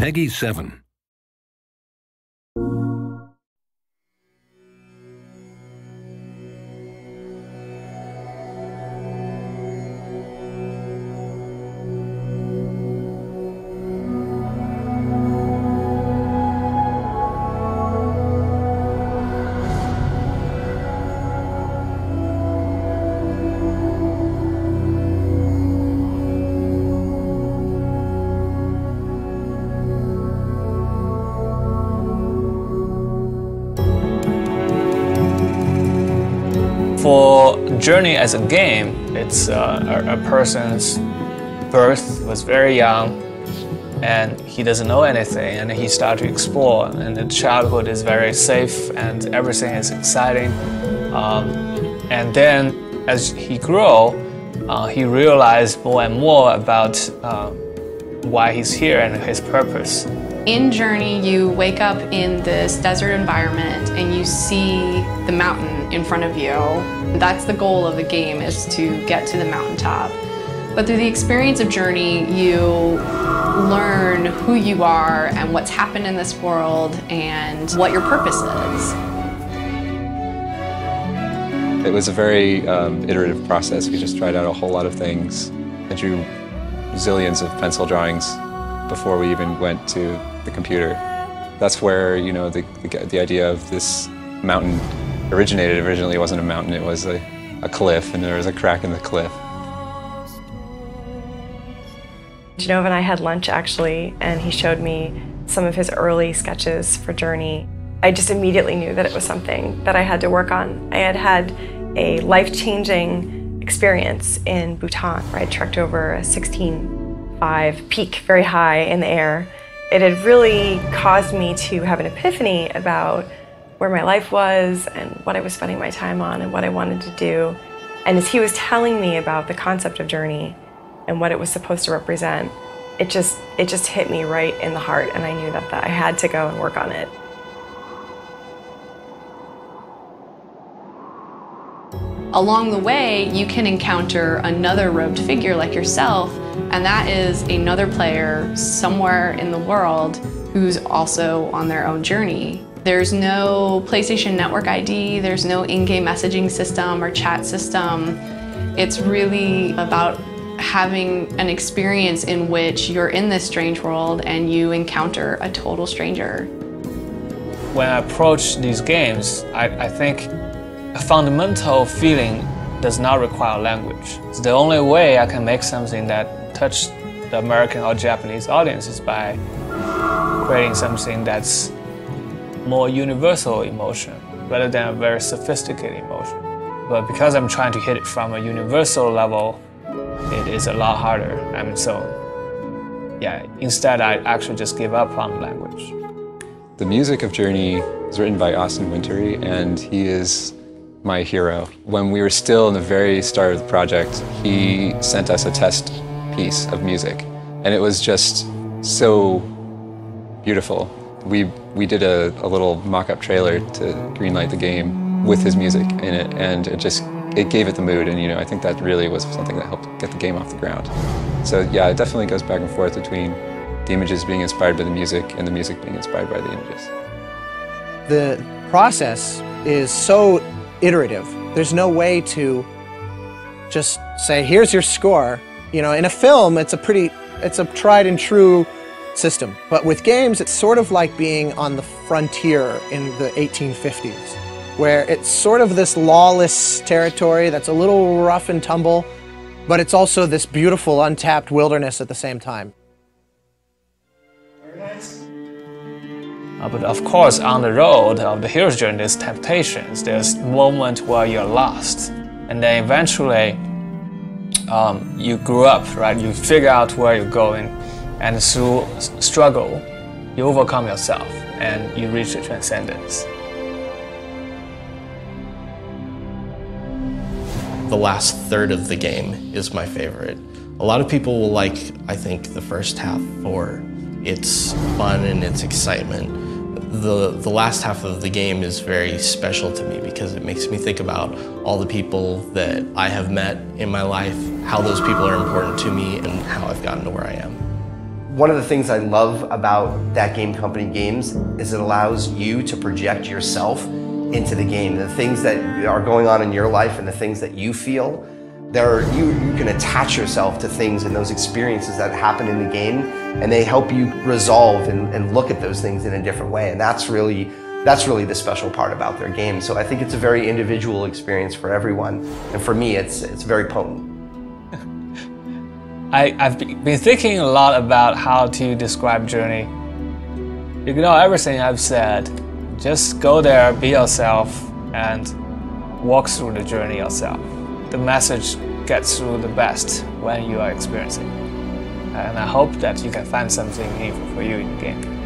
Peggy 7. For Journey as a game, it's a person's birth was very young and he doesn't know anything, and he started to explore, and the childhood is very safe and everything is exciting. And then as he grew, he realized more and more about why he's here and his purpose. In Journey, you wake up in this desert environment and you see the mountain in front of you. That's the goal of the game, is to get to the mountaintop. But through the experience of Journey, you learn who you are and what's happened in this world and what your purpose is. It was a very iterative process. We just tried out a whole lot of things. I drew zillions of pencil drawings before we even went to the computer. That's where, you know, the idea of this mountain originated. Originally it wasn't a mountain, it was a cliff, and there was a crack in the cliff. Genova and I had lunch actually, and he showed me some of his early sketches for Journey. I just immediately knew that it was something that I had to work on. I had had a life-changing experience in Bhutan, where I trekked over a 16.5 peak, very high in the air. It had really caused me to have an epiphany about where my life was and what I was spending my time on and what I wanted to do. And as he was telling me about the concept of Journey and what it was supposed to represent, it just hit me right in the heart, and I knew that I had to go and work on it. Along the way, you can encounter another robed figure like yourself, and that is another player somewhere in the world who's also on their own journey. There's no PlayStation Network ID, there's no in-game messaging system or chat system. It's really about having an experience in which you're in this strange world and you encounter a total stranger. When I approach these games, I think a fundamental feeling does not require language. It's the only way I can make something that touches the American or Japanese audiences by creating something that's more universal emotion rather than a very sophisticated emotion. But because I'm trying to hit it from a universal level, it is a lot harder. And so, yeah, instead I actually just give up on language. The music of Journey is written by Austin Wintory, and he is my hero. When we were still in the very start of the project, he sent us a test piece of music, and it was just so beautiful. We did a little mock-up trailer to greenlight the game with his music in it, and it gave it the mood, and I think that really was something that helped get the game off the ground. So yeah, it definitely goes back and forth between the images being inspired by the music and the music being inspired by the images. The process is so iterative. There's no way to just say, here's your score. In a film, it's a tried and true system. But with games, it's sort of like being on the frontier in the 1850s, where it's sort of this lawless territory that's a little rough and tumble, but it's also this beautiful, untapped wilderness at the same time. Very nice. But of course, on the road of the hero's journey, there's temptations. There's moments where you're lost. And then eventually, you grew up, right? You figure out where you're going. And through struggle, you overcome yourself and you reach the transcendence. The last third of the game is my favorite. A lot of people will like, I think, the first half for its fun and its excitement. The last half of the game is very special to me because it makes me think about all the people that I have met in my life, how those people are important to me, and how I've gotten to where I am. One of the things I love about That Game Company games is it allows you to project yourself into the game. The things that are going on in your life and the things that you feel, you can attach yourself to things and those experiences that happen in the game, and they help you resolve and look at those things in a different way. And that's really the special part about their game. So I think it's a very individual experience for everyone. And for me, it's very potent. I've been thinking a lot about how to describe Journey. Ignore everything I've said. Just go there, be yourself, and walk through the journey yourself. The message gets through the best when you are experiencing. And I hope that you can find something meaningful for you in the game.